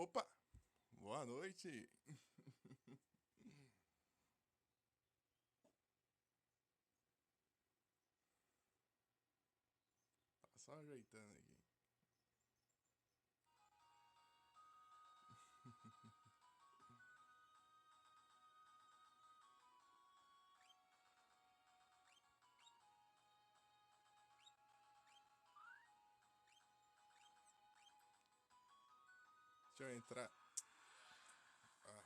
Opa, boa noite. Tá só ajeitando aqui. Deixa eu entrar. Ah,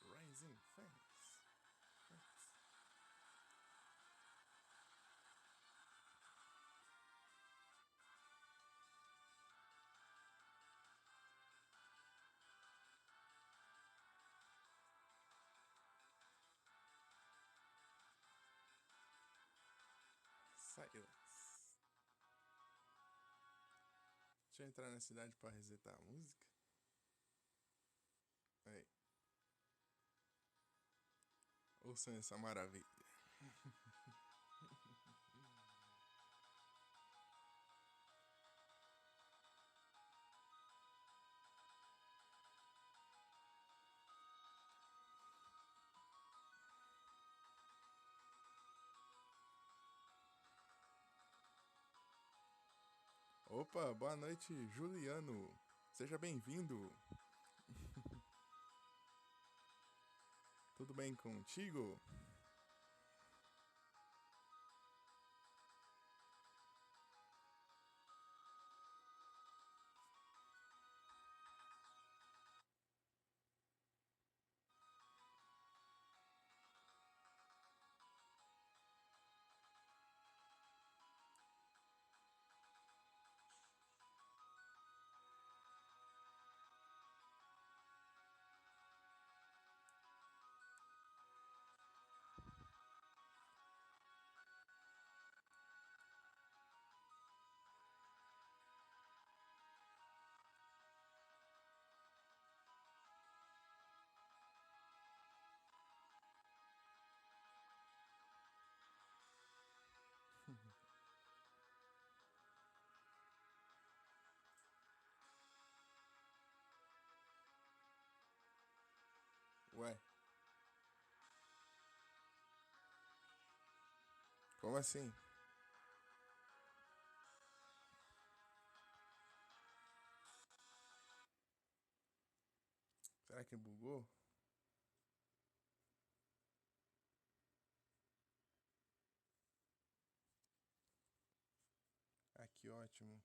Rising Phoenix. Silence. Deixa eu entrar na cidade pra resetar a música. Aí, ouçam essa maravilha. Opa, boa noite, Juliano. Seja bem-vindo. Tudo bem contigo? Ué, como assim? Será que bugou? Ah, que ótimo.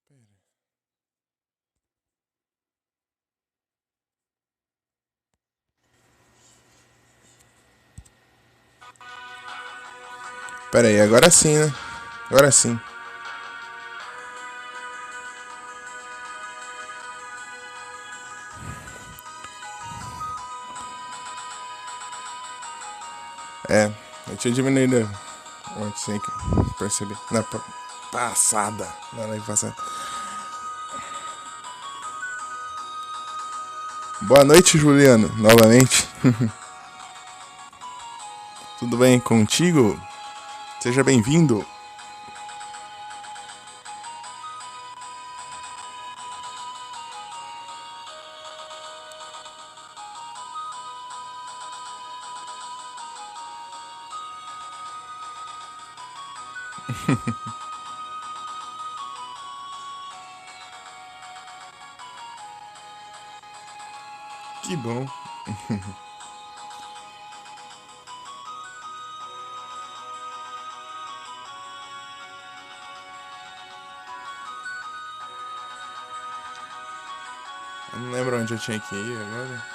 Pera. Pera aí, agora sim, né? Agora sim. É, eu tinha diminuído antes, sem perceber. Passada. Na live passada. Boa noite, Juliano, novamente. Tudo bem contigo? Seja bem-vindo. Que bom. Eu não lembro onde eu tinha que ir agora.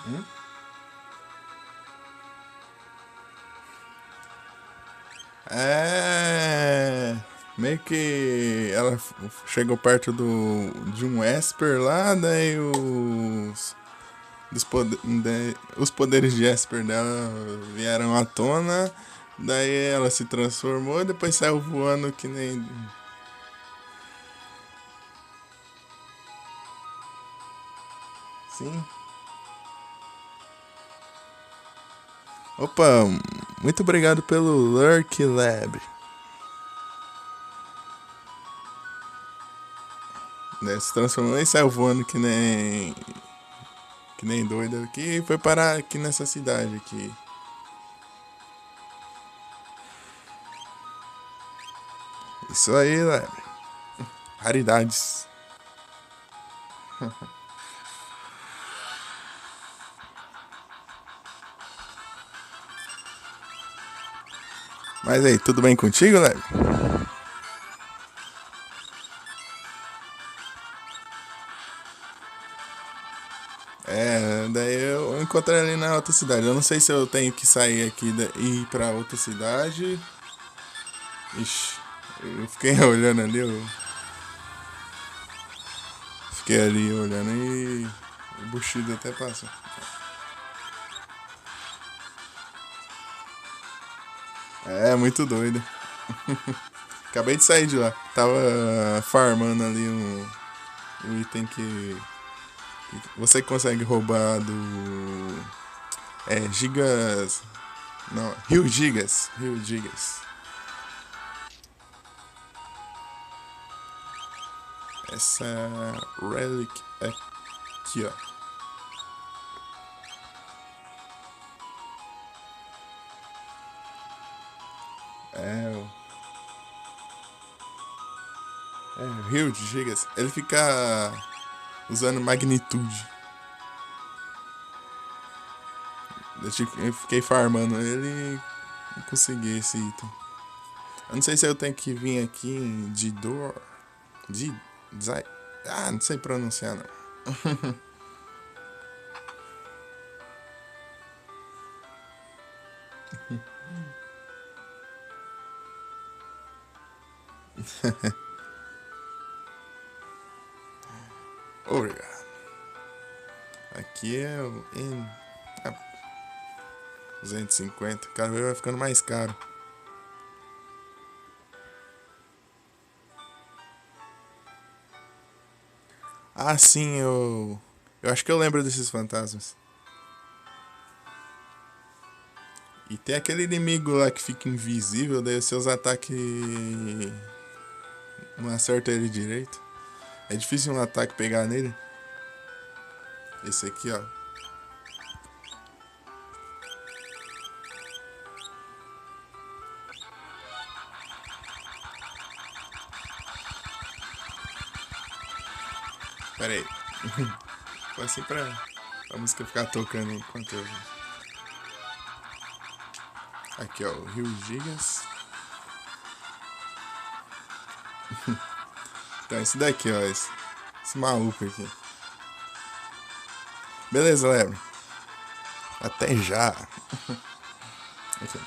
Hum? É. Meio que ela chegou perto de um Esper lá, daí os poderes de Esper dela vieram à tona, daí ela se transformou e depois saiu voando que nem. Sim. Opa, muito obrigado pelo Lurk Lab. Né, se transformou e saiu voando que nem doido aqui e foi parar aqui nessa cidade aqui. Isso aí, Lab. Raridades. Mas aí, tudo bem contigo, Lab? É, daí eu encontrei ali na outra cidade. Eu não sei se eu tenho que sair aqui e ir pra outra cidade. Ixi, eu fiquei olhando ali, eu fiquei ali olhando e o Bushido até passa. É, muito doido. Acabei de sair de lá. Tava farmando ali um item que você consegue roubar do. É, gigas. Não, Rio Gigas. Rio Gigas. Essa relic aqui, ó. É, Rio de Gigas. Ele fica usando magnitude. Eu fiquei farmando ele e consegui esse item. Eu não sei se eu tenho que vir aqui em Didor. Di. Zai. Ah, não sei pronunciar não. Obrigado. Aqui é o N. Ah, 250. Cada vez vai ficando mais caro. Ah, sim, eu. Eu acho que eu lembro desses fantasmas. E tem aquele inimigo lá que fica invisível, daí os seus ataques não acertam ele direito. É difícil um ataque pegar nele. Esse aqui, ó. Pera aí. Foi assim pra a música ficar tocando enquanto eu. Aqui, ó. O Rio Gigas. Então, esse daqui, ó. Esse maluco aqui. Beleza, Lebre. Até já. Aqui.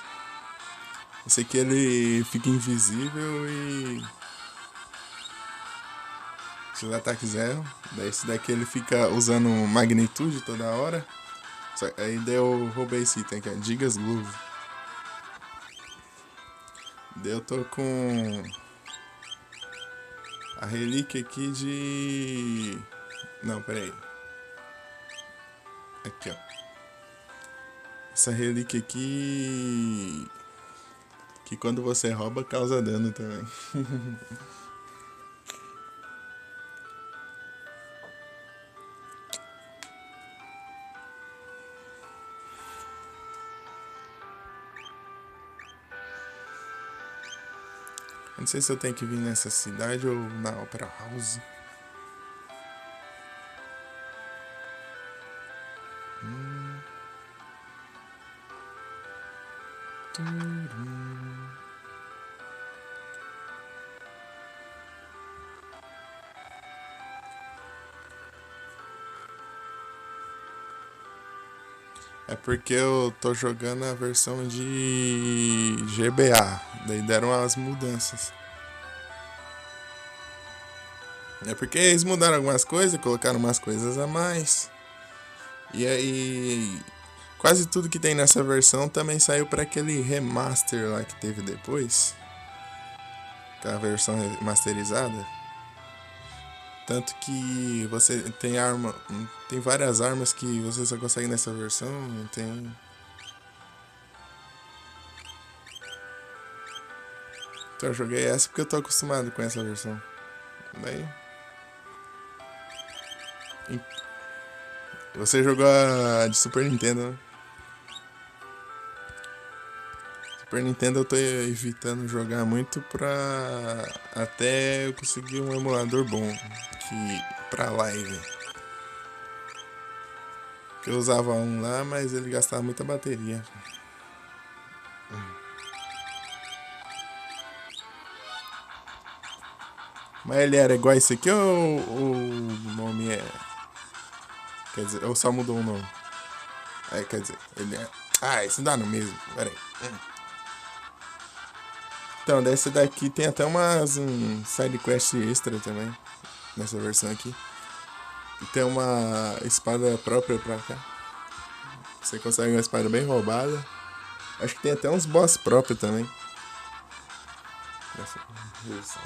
Esse aqui ele fica invisível e. Se os ataques erram. Daí esse daqui ele fica usando magnitude toda hora. Aí daí eu roubei esse item aqui, é Gigas Glove. Daí eu tô com a relíquia aqui de. Não, peraí. Aqui, ó. Essa relíquia aqui. Que quando você rouba causa dano também. Eu não sei se eu tenho que vir nessa cidade ou na Opera House. É porque eu tô jogando a versão de GBA. Daí deram as mudanças. É porque eles mudaram algumas coisas, colocaram umas coisas a mais. E aí, quase tudo que tem nessa versão também saiu para aquele remaster lá que teve depois. Que é a versão remasterizada. Tanto que você tem arma. Tem várias armas que você só consegue nessa versão. Tem. Então eu joguei essa porque eu tô acostumado com essa versão. Daí. Você jogou a de Super Nintendo, né? Super Nintendo eu tô evitando jogar muito pra até eu conseguir um emulador bom que pra live. Que eu usava um lá, mas ele gastava muita bateria. Mas ele era igual esse aqui ou o nome é. Quer dizer, ou só mudou o nome? É, quer dizer, ele é. Ah, esse dá no mesmo. Pera aí. Então, dessa daqui tem até umas side quest extra também. Nessa versão aqui. E tem uma espada própria pra cá. Você consegue uma espada bem roubada. Acho que tem até uns boss próprios também. Nessa versão.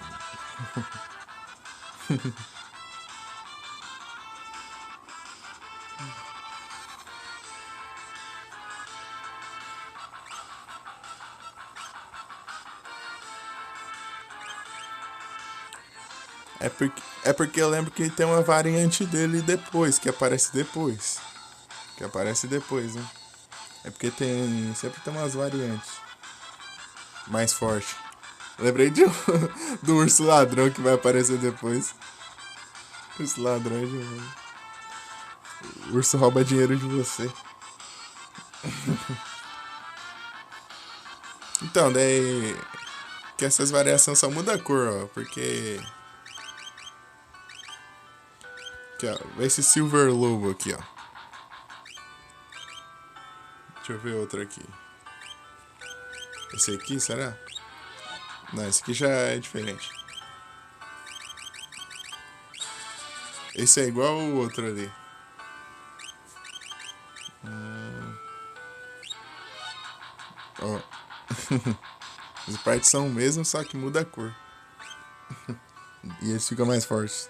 É porque eu lembro que tem uma variante dele depois, que aparece depois. Que aparece depois, né? É porque tem. Sempre tem umas variantes. Mais forte. Lembrei de do urso ladrão que vai aparecer depois. Urso ladrão é demais. O urso rouba dinheiro de você. Então, daí. Que essas variações só mudam a cor, ó. Porque. Aqui, ó. Esse Silver Lobo aqui, ó. Deixa eu ver outro aqui. Esse aqui, será? Não, esse aqui já é diferente. Esse é igual o outro ali. Ó. As partes são o mesmo, só que muda a cor. E eles ficam mais fortes.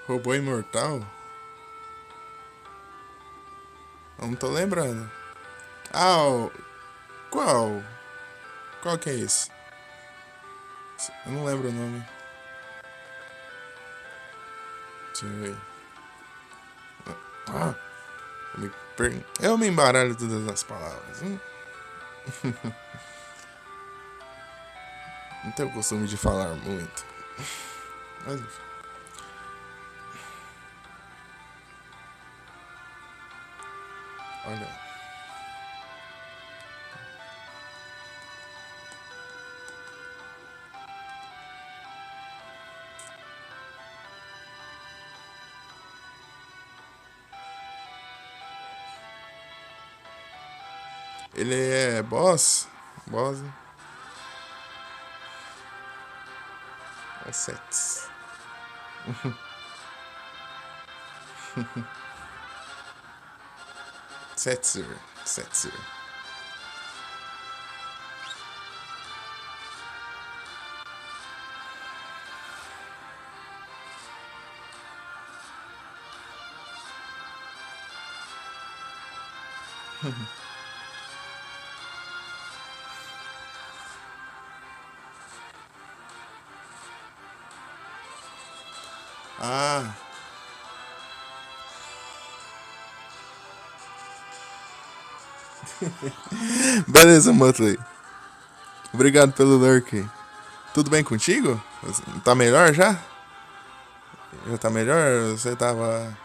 Robô imortal? Eu não tô lembrando. Ah, qual? Qual que é esse? Eu não lembro o nome. Deixa eu ver. Ah, eu me embaralho todas as palavras. Não tenho o costume de falar muito. Mas, olha. Ele é boss? Boss? É sets. Setzer. Setzer. Ah, beleza, Muttley. Obrigado pelo lurk. Tudo bem contigo? Tá melhor já? Já tá melhor? Você tava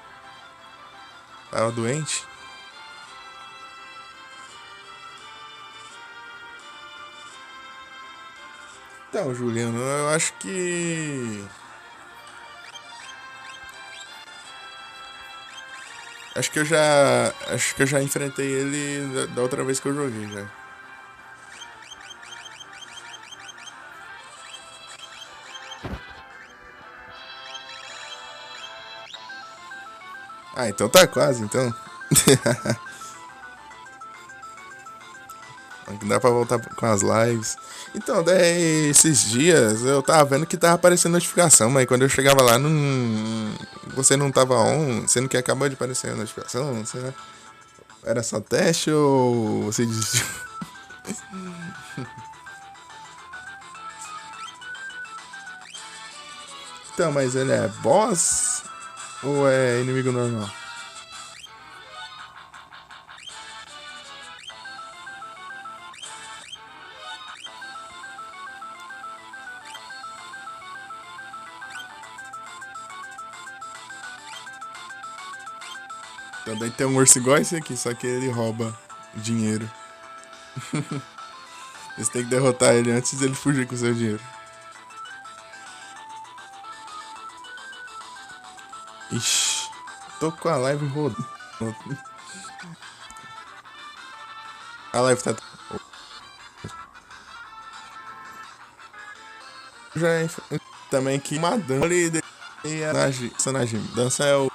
doente? Então, Juliano, eu acho que eu já enfrentei ele da outra vez que eu joguei já. Ah, então tá quase, então. Dá pra voltar com as lives. Então, daí esses dias eu tava vendo que tava aparecendo notificação, mas quando eu chegava lá, não. Você não tava on, sendo que acabou de aparecer a notificação. Será? Era só teste ou você desistiu? Então, mas ele é boss ou é inimigo normal? Então, daí tem um urso igual esse aqui, só que ele rouba dinheiro. Você tem que derrotar ele antes dele fugir com o seu dinheiro. Ixi, tô com a live rodando. A live tá. Já é também que uma dança ali e a personagem. Dança é o.